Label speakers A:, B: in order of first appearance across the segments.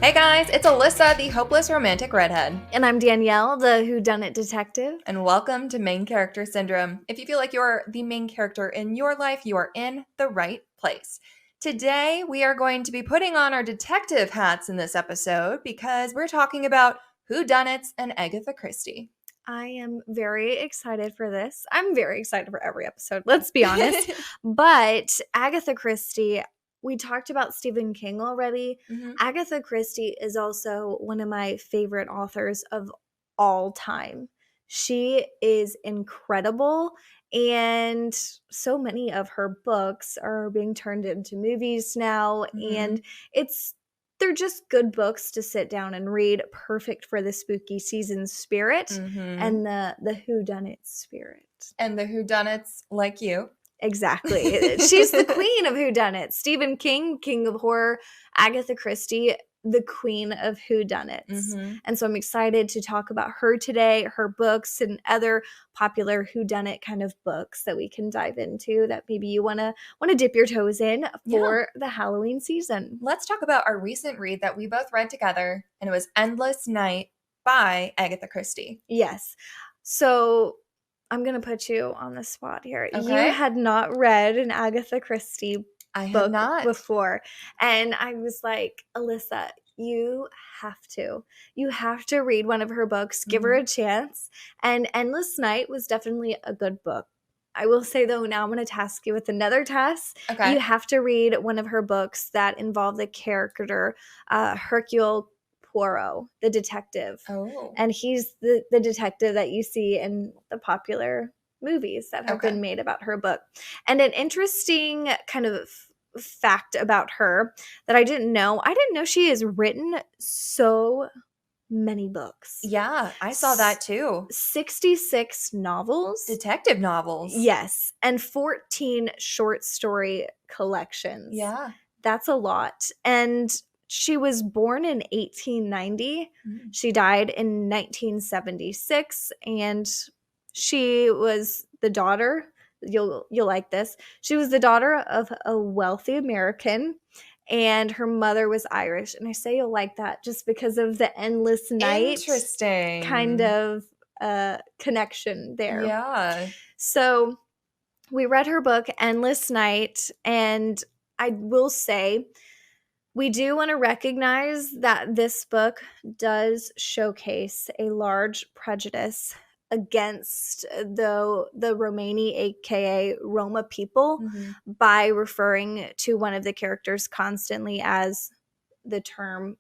A: Hey guys, it's Alyssa, the hopeless romantic redhead.
B: And I'm Danielle, the whodunit detective.
A: And welcome to Main Character Syndrome. If you feel like you're the main character in your life, you are in the right place. Today, we are going to be putting on our detective hats in this episode because we're talking about whodunits and Agatha Christie.
B: I am very excited for this. I'm very excited for every episode, let's be honest. But Agatha Christie, we talked about Stephen King already.
A: Mm-hmm.
B: Agatha Christie is also one of my favorite authors of all time. She is incredible, and so many of her books are being turned into movies now, and they're just good books to sit down and read, perfect for the spooky season spirit and the whodunit spirit.
A: And the whodunits like you.
B: Exactly. She's the queen of whodunits. Stephen King, king of horror. Agatha Christie, the queen of whodunits. And so I'm excited to talk about her today, her books, and other popular whodunit kind of books that we can dive into that maybe you want to dip your toes in for the Halloween season.
A: Let's talk about our recent read that we both read together, and it was Endless Night by Agatha Christie.
B: Yes. So I'm going to put you on the spot here.
A: Okay.
B: You had not read an Agatha Christie book before. And I was like, Alyssa, you have to. You have to read one of her books. Give her a chance. And Endless Night was definitely a good book. I will say, though, now I'm going to task you with another task.
A: Okay.
B: You have to read one of her books that involve the character Hercule Poirot, the detective.
A: Oh.
B: And he's the detective that you see in the popular movies that have been made about her book. And an interesting kind of fact about her that I didn't know she has written so many books.
A: Yeah, I saw that too.
B: 66 novels.
A: Detective novels.
B: Yes. And 14 short story collections.
A: Yeah.
B: That's a lot. And she was born in 1890. She died in 1976, and she was the daughter. You'll like this. She was the daughter of a wealthy American, and her mother was Irish. And I say you'll like that just because of the Endless Night kind of connection there.
A: Yeah.
B: So we read her book, Endless Night, and I will say, we do want to recognize that this book does showcase a large prejudice against the Romani, aka Roma people, by referring to one of the characters constantly as the term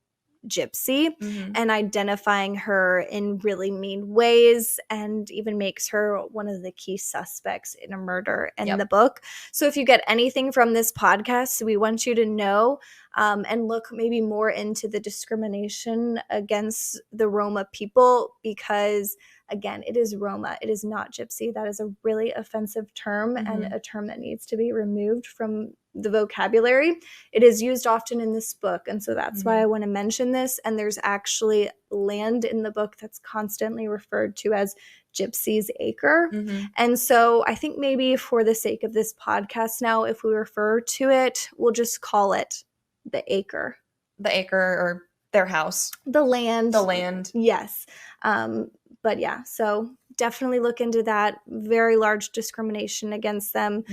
B: gypsy and identifying her in really mean ways, and even makes her one of the key suspects in a murder in the book. So if you get anything from this podcast, we want you to know and look maybe more into the discrimination against the Roma people, because again, it is Roma. It is not gypsy. That is a really offensive term and a term that needs to be removed from the vocabulary. It is used often in this book, and so that's why I want to mention this. And there's actually land in the book that's constantly referred to as Gypsy's Acre. And so I think maybe for the sake of this podcast now, if we refer to it, we'll just call it the acre.
A: The acre, or their house.
B: The land.
A: The land.
B: Yes. But yeah, so definitely look into that. Very large discrimination against them.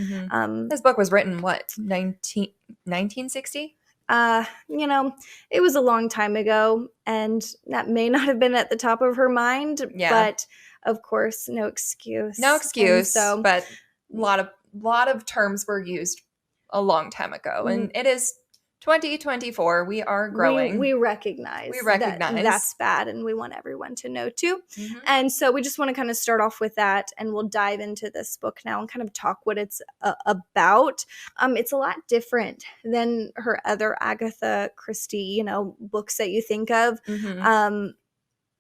A: This book was written, what, 1960?
B: It was a long time ago, and that may not have been at the top of her mind, but of course, no excuse.
A: No excuse, but a lot of terms were used a long time ago, and it is 2024. We are growing.
B: We recognize that's bad, and we want everyone to know too. And so we just want to kind of start off with that, and we'll dive into this book now and kind of talk what it's about. It's a lot different than her other Agatha Christie, books that you think of.
A: It was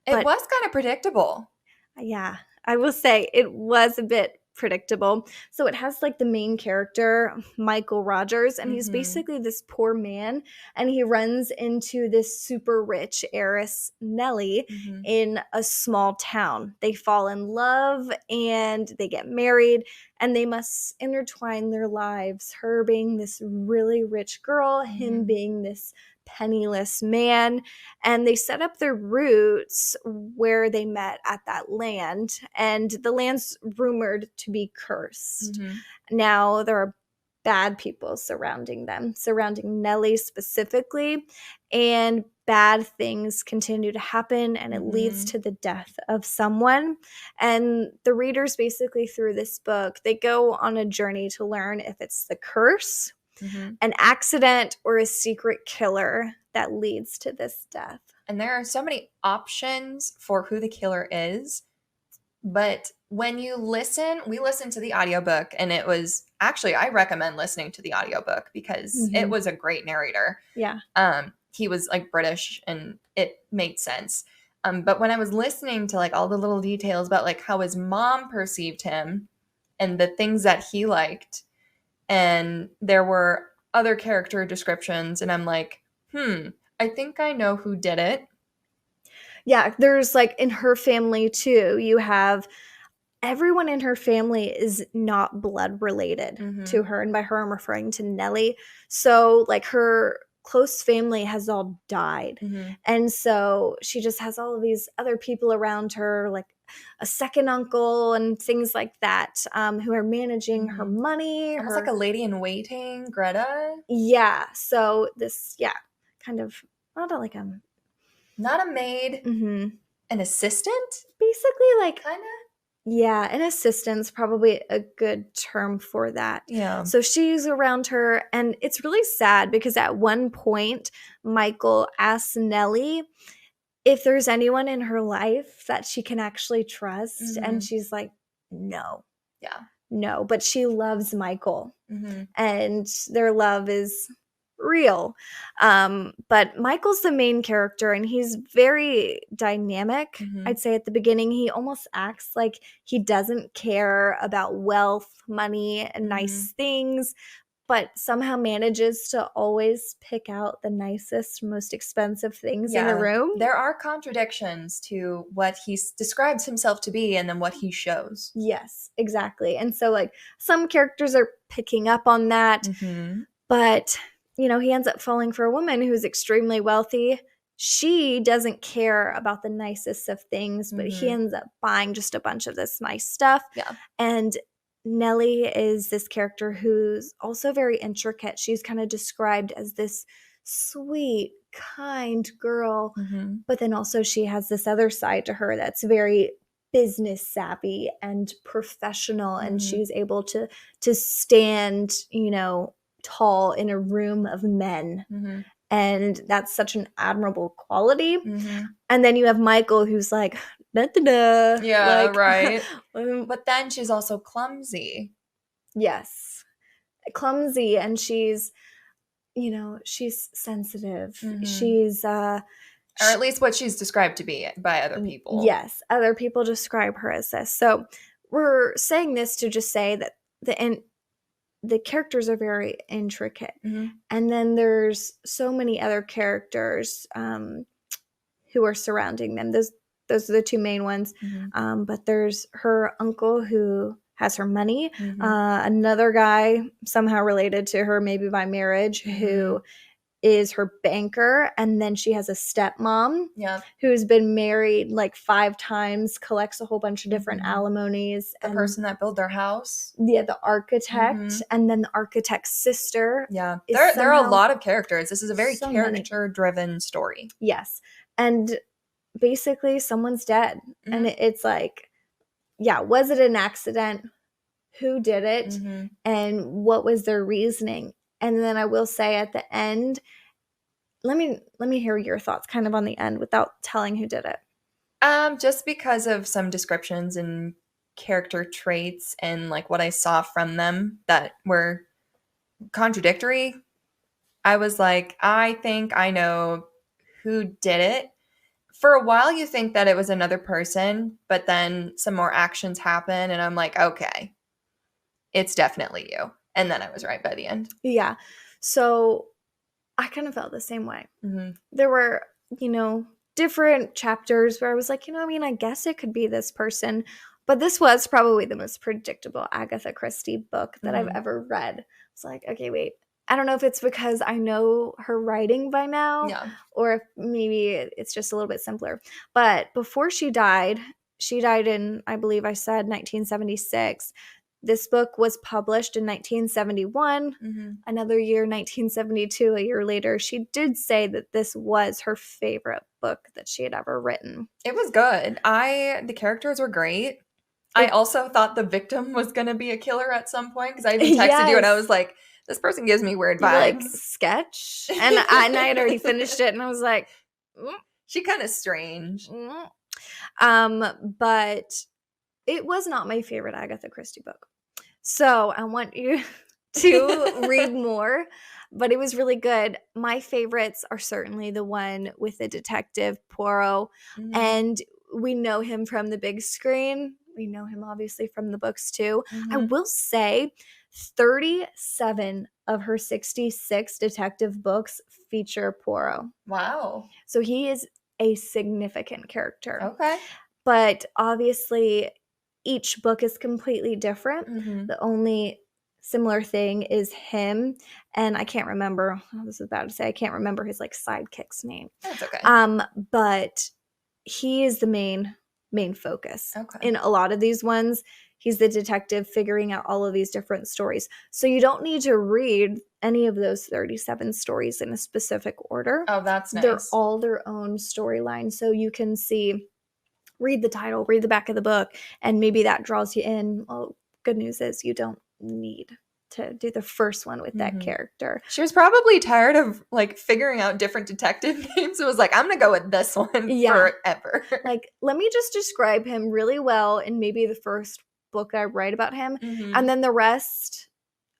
A: kind of predictable.
B: Yeah, I will say it was a bit predictable. So it has like the main character, Michael Rogers, and he's basically this poor man, and he runs into this super rich heiress, Nellie, in a small town. They fall in love and they get married, and they must intertwine their lives, her being this really rich girl, him being this penniless man, and they set up their roots where they met at that land, and the land's rumored to be cursed.
A: Mm-hmm.
B: Now there are bad people surrounding them, surrounding Nellie specifically, and bad things continue to happen, and it leads to the death of someone. And the readers basically, through this book, they go on a journey to learn if it's the curse, an accident, or a secret killer that leads to this death.
A: And there are so many options for who the killer is. But when you listen, we listened to the audiobook, and it was actually, I recommend listening to the audiobook because it was a great narrator.
B: Yeah.
A: He was like British, and it made sense. But when I was listening to like all the little details about like how his mom perceived him and the things that he liked, and there were other character descriptions, and I'm like, I think I know who did it.
B: Yeah, there's like in her family too, you have everyone in her family is not blood related to her. And by her, I'm referring to Nellie. So like her close family has all died. And so she just has all of these other people around her, like a second uncle and things like that, who are managing her money.
A: Almost like a lady in waiting, Greta.
B: Yeah. So this, kind of not
A: not a maid, an assistant,
B: basically, like
A: kind of.
B: Yeah, an assistant's probably a good term for that.
A: Yeah.
B: So she's around her, and it's really sad because at one point, Michael asks Nellie if there's anyone in her life that she can actually trust, and she's like, no.
A: Yeah.
B: No, but she loves Michael, and their love is real. But Michael's the main character, and he's very dynamic. I'd say at the beginning, he almost acts like he doesn't care about wealth, money, and nice things, but somehow manages to always pick out the nicest, most expensive things in the room.
A: There are contradictions to what he describes himself to be and then what he shows.
B: Yes, exactly. And so like some characters are picking up on that, but he ends up falling for a woman who's extremely wealthy. She doesn't care about the nicest of things, but he ends up buying just a bunch of this nice stuff.
A: Yeah.
B: And Nellie is this character who's also very intricate. She's kind of described as this sweet, kind girl, but then also she has this other side to her that's very business savvy and professional, and she's able to stand, tall in a room of men. And that's such an admirable quality. And then you have Michael, who's like, da-da-da.
A: Yeah,
B: like,
A: right. But then she's also clumsy.
B: Yes. Clumsy, and she's sensitive. She's
A: or at least what she's described to be by other people.
B: Yes, other people describe her as this. So we're saying this to just say that the characters are very intricate. And then there's so many other characters who are surrounding them. Those are the two main ones. But there's her uncle who has her money. Another guy somehow related to her, maybe by marriage, who is her banker. And then she has a stepmom who's been married like 5 times, collects a whole bunch of different alimonies.
A: The person that built their house.
B: Yeah, the architect. And then the architect's sister.
A: Yeah. There are a lot of characters. This is a very character-driven story.
B: Yes. And basically someone's dead. And it's like, was it an accident? Who did it? And what was their reasoning? And then I will say at the end, let me hear your thoughts kind of on the end without telling who did it.
A: Just because of some descriptions and character traits and like what I saw from them that were contradictory, I was like, I think I know who did it. For a while you think that it was another person, but then some more actions happen and I'm like, okay, it's definitely you. And then I was right by the end.
B: Yeah. So I kind of felt the same way. There were, different chapters where I was like, I guess it could be this person. But this was probably the most predictable Agatha Christie book that I've ever read. It's like, okay, wait. I don't know if it's because I know her writing by now,
A: Yeah.
B: or if maybe it's just a little bit simpler. But before she died in, I believe I said 1976. This book was published in 1971.
A: Mm-hmm.
B: Another year, 1972, a year later. She did say that this was her favorite book that she had ever written.
A: It was good. The characters were great. I also thought the victim was going to be a killer at some point because I even texted you and I was like, this person gives me weird
B: You were like,
A: vibes.
B: sketch? And I had already finished it and I was like,
A: she kind of strange.
B: But it was not my favorite Agatha Christie book. So I want you to read more, but it was really good. My favorites are certainly the one with the detective Poirot, and we know him from the big screen. We know him obviously from the books too. I will say 37 of her 66 detective books feature Poirot.
A: Wow.
B: So he is a significant character.
A: Okay.
B: But obviously each book is completely different. The only similar thing is him, and I can't remember, I was about to say, I can't remember his like sidekick's name.
A: That's okay.
B: But he is the main focus.
A: Okay.
B: In a lot of these ones, he's the detective figuring out all of these different stories. So you don't need to read any of those 37 stories in a specific order.
A: Oh, that's nice.
B: They're all their own storyline. So you can read the title, read the back of the book, and maybe that draws you in. Well, good news is you don't need to do the first one with that character.
A: She was probably tired of like figuring out different detective names. It was like, I'm gonna go with this one forever.
B: Like, let me just describe him really well in maybe the first book I write about him, and then the rest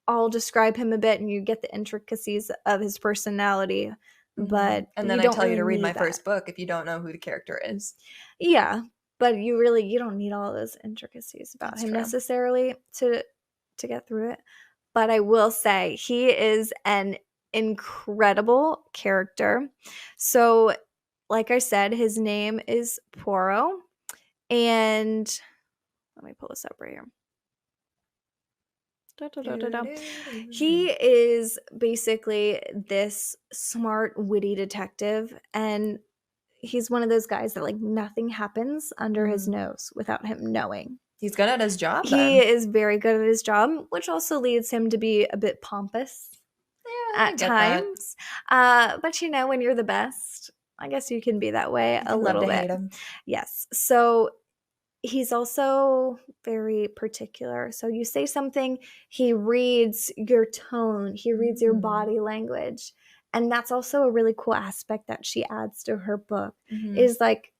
B: I'll describe him a bit and you get the intricacies of his personality. But
A: and then I tell you to read my first book if you don't know who the character is.
B: Yeah, but you don't need all those intricacies about him necessarily to get through it. But I will say he is an incredible character. So, like I said, his name is Poirot, and let me pull this up right here. He is basically this smart, witty detective, and he's one of those guys that like nothing happens under his nose without him knowing.
A: He's good at his job.
B: He is very good at his job, which also leads him to be a bit pompous at times. But you know, when you're the best, I guess you can be that way a little bit. Yes. So he's also very particular. So you say something, he reads your tone, he reads your body language. And that's also a really cool aspect that she adds to her book is like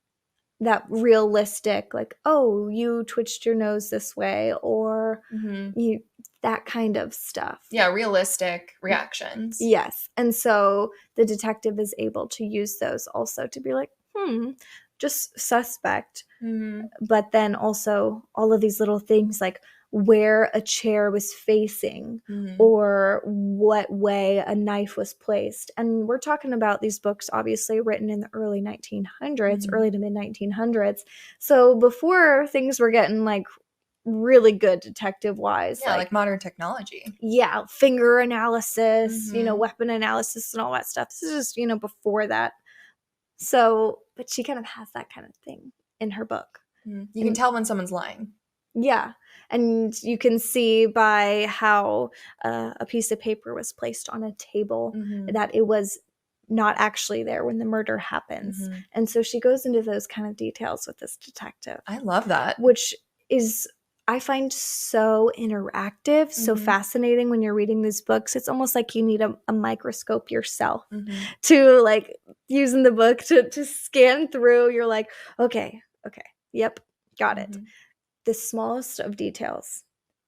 B: that realistic, like, oh, you twitched your nose this way, or that kind of stuff.
A: Yeah, realistic reactions.
B: Yes. And so the detective is able to use those also to be like, just suspect. But then also all of these little things like where a chair was facing or what way a knife was placed. And we're talking about these books obviously written in the early 1900s, early to mid 1900s. So before things were getting like really good detective wise.
A: Yeah, like modern technology.
B: Yeah, finger analysis, weapon analysis and all that stuff. This is just, before that. So, but she kind of has that kind of thing in her book.
A: You can tell when someone's lying.
B: Yeah. And you can see by how a piece of paper was placed on a table that it was not actually there when the murder happens. And so she goes into those kind of details with this detective.
A: I love that.
B: Which is, I find so interactive, so fascinating when you're reading these books. It's almost like you need a microscope yourself to like using the book to scan through. You're like, okay, yep, got it. The smallest of details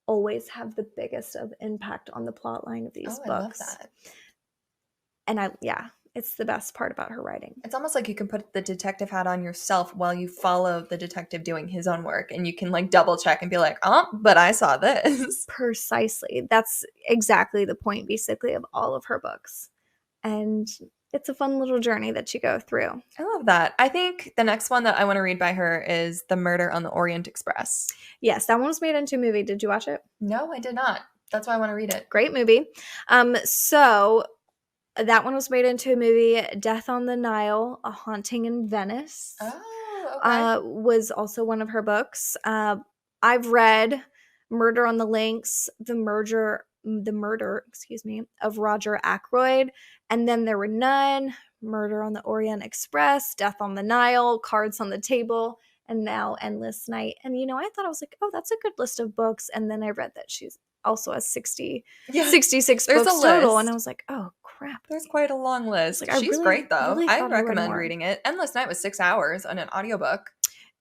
B: always have the biggest of impact on the plot line of these books. I love that. And it's the best part about her writing.
A: It's almost like you can put the detective hat on yourself while you follow the detective doing his own work, and you can like double check and be like, oh, but I saw this.
B: Precisely. That's exactly the point basically of all of her books. And it's a fun little journey that you go through.
A: I love that. I think the next one that I want to read by her is The Murder on the Orient Express.
B: Yes, that one was made into a movie. Did you watch it?
A: No, I did not. That's why I want to read it.
B: Great movie. So that one was made into a movie. Death on the Nile, A Haunting in Venice,
A: Oh, okay.
B: was also one of her books. I've read Murder on the Links, the murder, excuse me, of Roger Ackroyd, and then there were none. Murder on the Orient Express, Death on the Nile, Cards on the Table, and now Endless Night. And I thought, I was like, oh, that's a good list of books. And then I read that she's also has
A: Yeah.
B: 66
A: There's
B: books
A: a
B: total,
A: list.
B: and I was like, oh crap.
A: There's quite a long list.
B: Like, I
A: She's
B: really,
A: great, though.
B: really
A: I
B: thought I read
A: recommend
B: more.
A: reading it. Endless Night was 6 hours on an audiobook.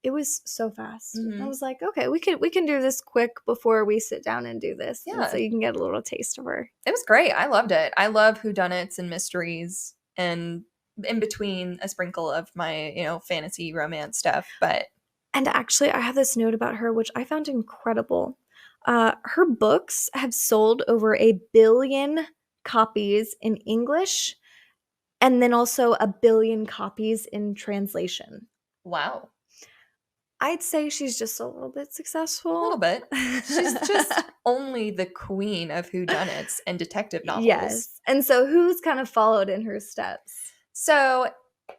B: It was so fast.
A: Mhm.
B: I was like, okay, we can do this quick before we sit down and do this. And
A: Yeah.
B: so you can get a little taste of her.
A: It was great. I loved it. I love whodunits and mysteries, and in between a sprinkle of my, fantasy romance stuff. But
B: And actually, I have this note about her, which I found incredible. Her books have sold over 1 billion copies in English, and then also 1 billion copies in translation.
A: wow.
B: I'd say she's just a little bit successful.
A: A little bit. She's just only the queen of whodunits and detective novels.
B: Yes. And so who's kind of followed in her steps?
A: So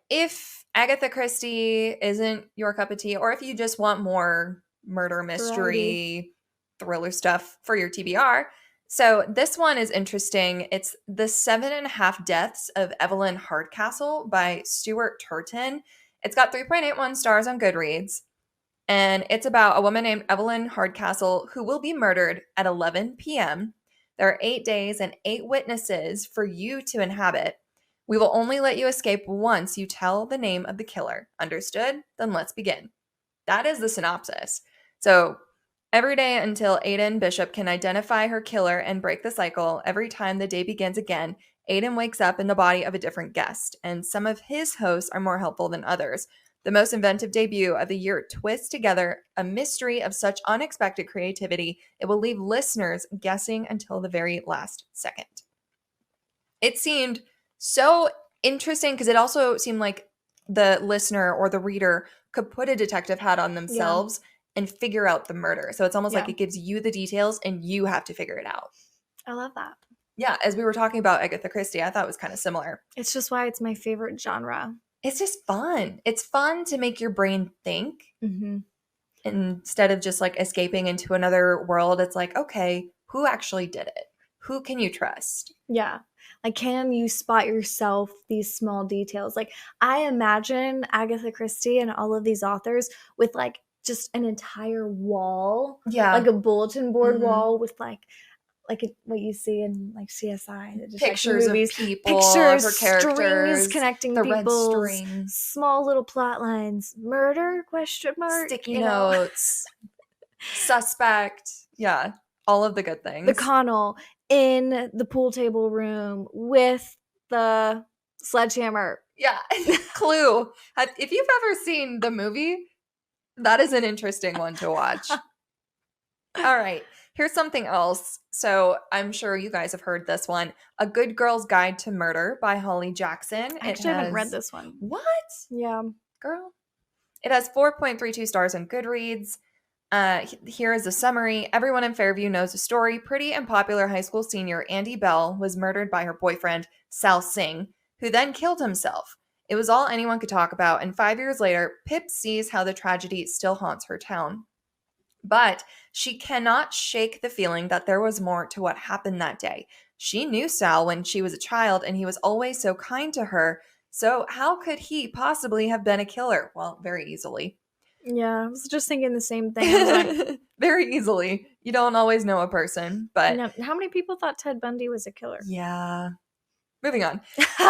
A: if Agatha Christie isn't your cup of tea, or if you just want more murder mystery thriller stuff for your TBR, so this one is interesting. It's The 7.5 Deaths of Evelyn Hardcastle by Stuart Turton. It's got 3.81 stars on Goodreads. And it's about a woman named Evelyn Hardcastle who will be murdered at 11 p.m. There are 8 days and 8 witnesses for you to inhabit. We will only let you escape once you tell the name of the killer. Understood? Then let's begin. That is the synopsis. So every day until Aidan Bishop can identify her killer and break the cycle, every time the day begins again, Aidan wakes up in the body of a different guest, and some of his hosts are more helpful than others. The most inventive debut of the year twists together a mystery of such unexpected creativity, it will leave listeners guessing until the very last second. It seemed so interesting because it also seemed like the listener or the reader could put a detective hat on themselves and figure out the murder. So it's almost like it gives you the details and you have to figure it out.
B: I love that.
A: Yeah, as we were talking about Agatha Christie, I thought it was kind of similar.
B: It's just why it's my favorite genre.
A: It's just fun. It's fun to make your brain think.
B: Mm-hmm.
A: Instead of just like escaping into another world, it's like, okay, who actually did it? Who can you trust?
B: Yeah. Like, can you spot yourself these small details? Like, I imagine Agatha Christie and all of these authors with like just an entire wall, like a bulletin board wall with like what you see in like CSI, just
A: pictures
B: like movies,
A: of people,
B: pictures,
A: of her characters,
B: strings connecting
A: the
B: people,
A: red string,
B: small little plot lines, murder question mark,
A: sticky notes, suspect, all of the good things.
B: The Connell in the pool table room with the sledgehammer.
A: Yeah, Clue. If you've ever seen the movie, that is an interesting one to watch. All right. Here's something else. So I'm sure you guys have heard this one. A Good Girl's Guide to Murder by Holly Jackson.
B: I actually haven't read this one.
A: What?
B: Yeah.
A: Girl. It has 4.32 stars on Goodreads. Here is a summary. Everyone in Fairview knows the story. Pretty and popular high school senior Andy Bell was murdered by her boyfriend, Sal Singh, who then killed himself. It was all anyone could talk about, and 5 years later, Pip sees how the tragedy still haunts her town. But she cannot shake the feeling that there was more to what happened that day. She knew Sal when she was a child, and he was always so kind to her. So how could he possibly have been a killer? Well, very easily.
B: Yeah, I was just thinking the same thing. I was like,
A: very easily. You don't always know a person, but...
B: how many people thought Ted Bundy was a killer?
A: Yeah. Moving on.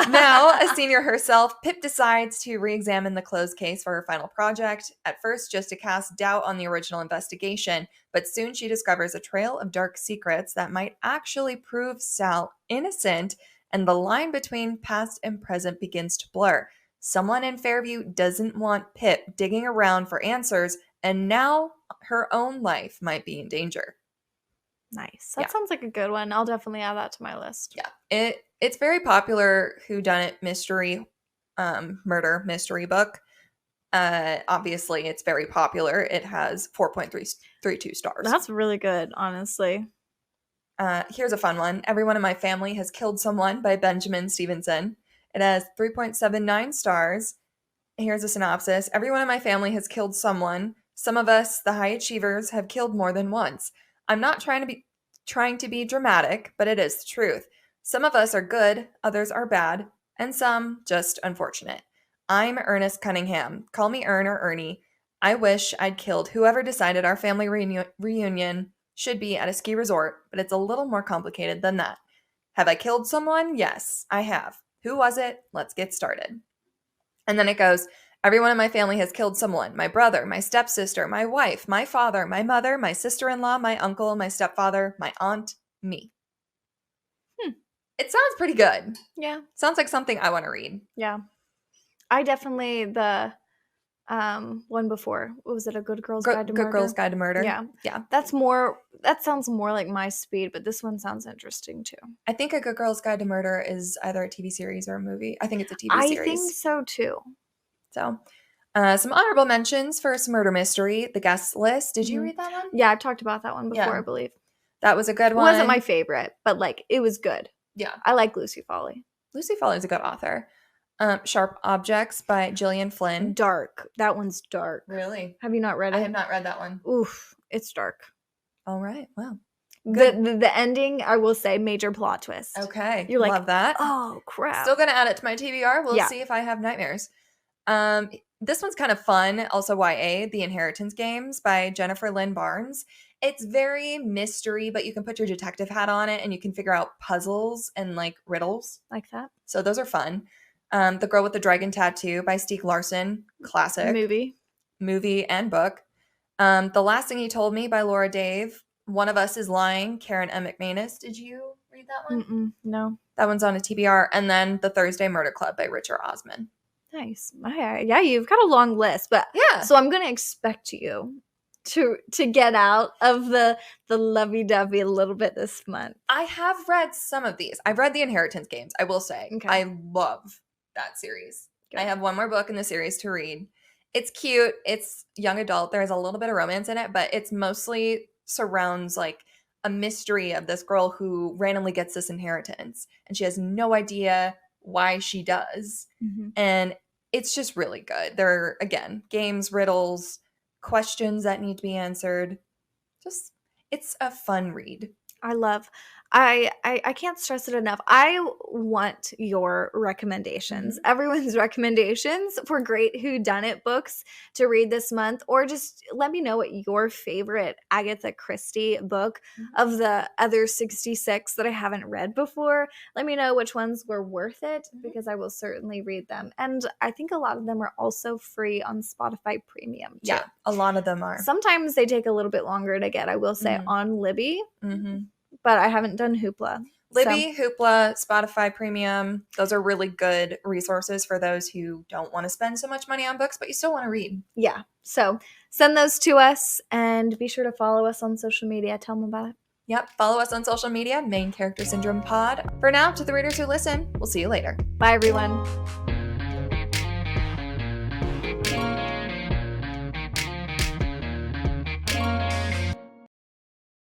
A: Now, a senior herself, Pip decides to re-examine the closed case for her final project, at first just to cast doubt on the original investigation, but soon she discovers a trail of dark secrets that might actually prove Sal innocent, and the line between past and present begins to blur. Someone in Fairview doesn't want Pip digging around for answers, and now her own life might be in danger.
B: Nice. That sounds like a good one. I'll definitely add that to my list.
A: Yeah. It's very popular whodunit mystery, murder mystery book. Obviously, it's very popular. It has 4.332 stars.
B: That's really good, honestly.
A: Here's a fun one. Everyone in my family has killed someone by Benjamin Stevenson. It has 3.79 stars. Here's a synopsis. Everyone in my family has killed someone. Some of us, the high achievers, have killed more than once. I'm not trying to be dramatic, but it is the truth. Some of us are good, others are bad, and some just unfortunate. I'm Ernest Cunningham. Call me Ern or Ernie. I wish I'd killed whoever decided our family reunion should be at a ski resort, but it's a little more complicated than that. Have I killed someone? Yes, I have. Who was it? Let's get started. And then it goes, everyone in my family has killed someone. My brother, my stepsister, my wife, my father, my mother, my sister-in-law, my uncle, my stepfather, my aunt, me. It sounds pretty good.
B: Yeah.
A: Sounds like something I want to read.
B: Yeah. I definitely, the one before, what was it, A Good Girl's Guide to Murder?
A: Good Girl's Guide to Murder.
B: Yeah.
A: Yeah.
B: That sounds more like my speed, but this one sounds interesting too.
A: I think A Good Girl's Guide to Murder is either a TV series or a movie. I think it's a TV series.
B: I think so too.
A: So, some honorable mentions for some murder mystery, The Guest List. Did you read that one?
B: Yeah, I've talked about that one before, I believe.
A: That was a good one.
B: It wasn't my favorite, but like it was good.
A: Yeah.
B: I like Lucy Foley.
A: Lucy Foley is a good author. Sharp Objects by Gillian Flynn.
B: Dark. That one's dark.
A: Really?
B: Have you not read it?
A: I have not read that one.
B: Oof, it's dark.
A: All right. Well,
B: the ending, I will say, major plot twist.
A: Okay.
B: You're like,
A: love that.
B: Oh crap.
A: Still gonna add it to my TBR. We'll see if I have nightmares. This one's kind of fun. Also YA, The Inheritance Games by Jennifer Lynn Barnes. It's very mystery, but you can put your detective hat on it and you can figure out puzzles and like riddles.
B: Like that.
A: So those are fun. The Girl with the Dragon Tattoo by Stieg Larsson. Classic. Movie and book. The Last Thing He Told Me by Laura Dave. One of Us is Lying, Karen M. McManus. Did you read that one?
B: No.
A: That one's on a TBR. And then The Thursday Murder Club by Richard Osman.
B: Nice. Yeah, you've got a long list, but
A: yeah.
B: So I'm gonna expect you to get out of the lovey-dovey a little bit this month.
A: I have read some of these. I've read The Inheritance Games, I will say. Okay. I love that series. Good. I have one more book in the series to read. It's cute. It's young adult. There's a little bit of romance in it, but it's mostly surrounds like a mystery of this girl who randomly gets this inheritance and she has no idea why she does. And it's just really good. There are, again, games, riddles, questions that need to be answered. Just, it's a fun read.
B: I can't stress it enough. I want your recommendations. Everyone's recommendations for great whodunit books to read this month, or just let me know what your favorite Agatha Christie book of the other 66 that I haven't read before. Let me know which ones were worth it because I will certainly read them. And I think a lot of them are also free on Spotify Premium too.
A: Yeah, a lot of them are.
B: Sometimes they take a little bit longer to get, I will say, on Libby. But I haven't done Hoopla.
A: Libby, Hoopla, Spotify Premium, those are really good resources for those who don't want to spend so much money on books, but you still want to read.
B: Yeah. So send those to us and be sure to follow us on social media. Tell them about it.
A: Yep. Follow us on social media, Main Character Syndrome Pod. For now, to the readers who listen, we'll see you later.
B: Bye, everyone.